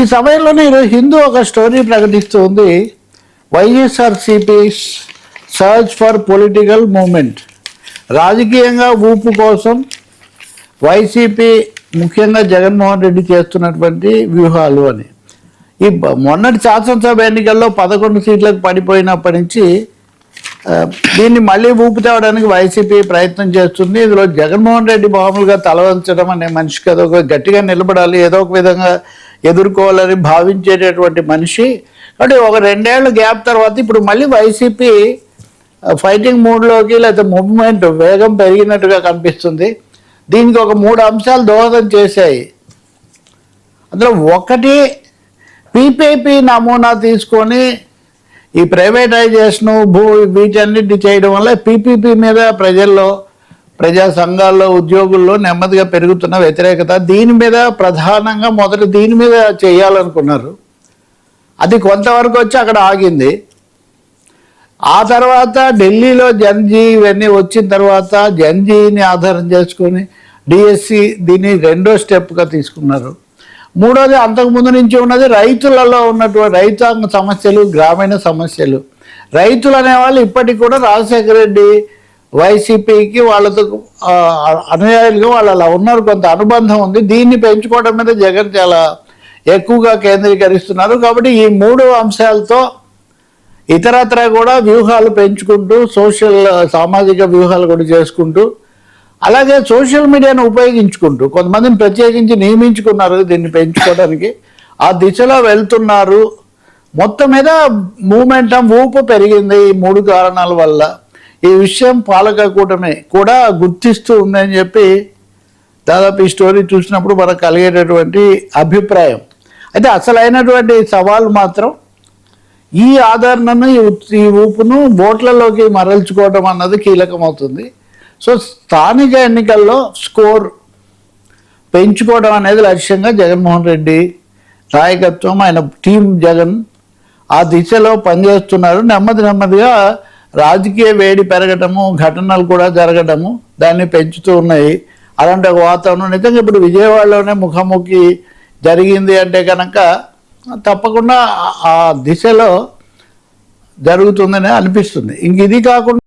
ఈ సమయంలోనే ఈరోజు హిందూ ఒక స్టోరీ ప్రకటిస్తుంది. YSRCP search for political moment, రాజకీయంగా ఊపు కోసం వైసీపీ ముఖ్యంగా జగన్మోహన్ రెడ్డి చేస్తున్నటువంటి వ్యూహాలు అని. ఈ మొన్నటి శాసనసభ ఎన్నికల్లో 11 సీట్లకు పడిపోయినప్పటి నుంచి దీన్ని మళ్ళీ ఊపు తేవడానికి వైసీపీ ప్రయత్నం చేస్తుంది. ఇందులో జగన్మోహన్ రెడ్డి మామూలుగా తలవంచడం అనే మనిషి కదా, ఒక గట్టిగా నిలబడాలి, ఏదో ఒక విధంగా ఎదుర్కోవాలని భావించేటటువంటి మనిషి. కాబట్టి ఒక 2 ఏళ్ల గ్యాప్ తర్వాత ఇప్పుడు మళ్ళీ వైసీపీ ఫైటింగ్ మూడ్లోకి లేకపోతే మూవ్మెంట్ వేగం పెరిగినట్టుగా కనిపిస్తుంది. దీనికి ఒక 3 అంశాలు దోహదం చేశాయి. అందులో ఒకటి, పీపీపీ నమూనా తీసుకొని ఈ ప్రైవేటైజేషను వీటన్నిటి చేయడం వల్ల పీపీపీ మీద ప్రజల్లో, ప్రజా సంఘాల్లో, ఉద్యోగుల్లో నెమ్మదిగా పెరుగుతున్న వ్యతిరేకత, దీని మీద ప్రధానంగా మొదట దీని మీద చేయాలనుకున్నారు. అది కొంతవరకు వచ్చి అక్కడ ఆగింది. ఆ తర్వాత ఢిల్లీలో జన్జీ ఇవన్నీ వచ్చిన తర్వాత జన్జీని ఆధారం చేసుకొని డిఎస్సి దీన్ని 2వ స్టెప్గా తీసుకున్నారు. 3వది అంతకుముందు నుంచి ఉన్నది రైతులలో ఉన్నటువంటి రైతాంగ సమస్యలు, గ్రామీణ సమస్యలు. రైతులు అనేవాళ్ళు ఇప్పటికి కూడా రాజశేఖర రెడ్డి వైసీపీకి వాళ్ళతో అనుయాయులుగా వాళ్ళు అలా ఉన్నారు, కొంత అనుబంధం ఉంది. దీన్ని పెంచుకోవడం మీద జగన్ చాలా ఎక్కువగా కేంద్రీకరిస్తున్నారు. కాబట్టి ఈ 3 అంశాలతో ఇతరత్ర కూడా వ్యూహాలు పెంచుకుంటూ, సామాజిక వ్యూహాలు కూడా చేసుకుంటూ, అలాగే సోషల్ మీడియాను ఉపయోగించుకుంటూ కొంతమందిని ప్రత్యేకించి నియమించుకున్నారు దీన్ని పెంచుకోవడానికి. ఆ దిశలో వెళ్తున్నారు. మొత్తం మీద ఊపు పెరిగింది ఈ 3 కారణాల వల్ల. ఈ విషయం పాలక కూటమి కూడా గుర్తిస్తూ ఉందని చెప్పి దాదాపు ఈ స్టోరీ చూసినప్పుడు మనకు కలిగేటటువంటి అభిప్రాయం. అయితే అసలైనటువంటి సవాల్ మాత్రం ఈ ఆదరణను, ఈ ఊపును ఓట్లలోకి మరల్చుకోవడం అన్నది కీలకమవుతుంది. సో స్థానిక ఎన్నికల్లో స్కోర్ పెంచుకోవడం అనేది లక్ష్యంగా జగన్మోహన్ రెడ్డి నాయకత్వం, ఆయన టీం జగన్ ఆ దిశలో పనిచేస్తున్నారు. నెమ్మదిగా రాజకీయ వేడి పెరగటము, ఘటనలు కూడా జరగడము దాన్ని పెంచుతూ ఉన్నాయి. అలాంటి ఒక వాతావరణం నిజంగా ఇప్పుడు విజయవాడలోనే ముఖాముఖి జరిగింది అంటే కనుక తప్పకుండా ఆ దిశలో జరుగుతుందని అనిపిస్తుంది. ఇంక ఇది కాకుండా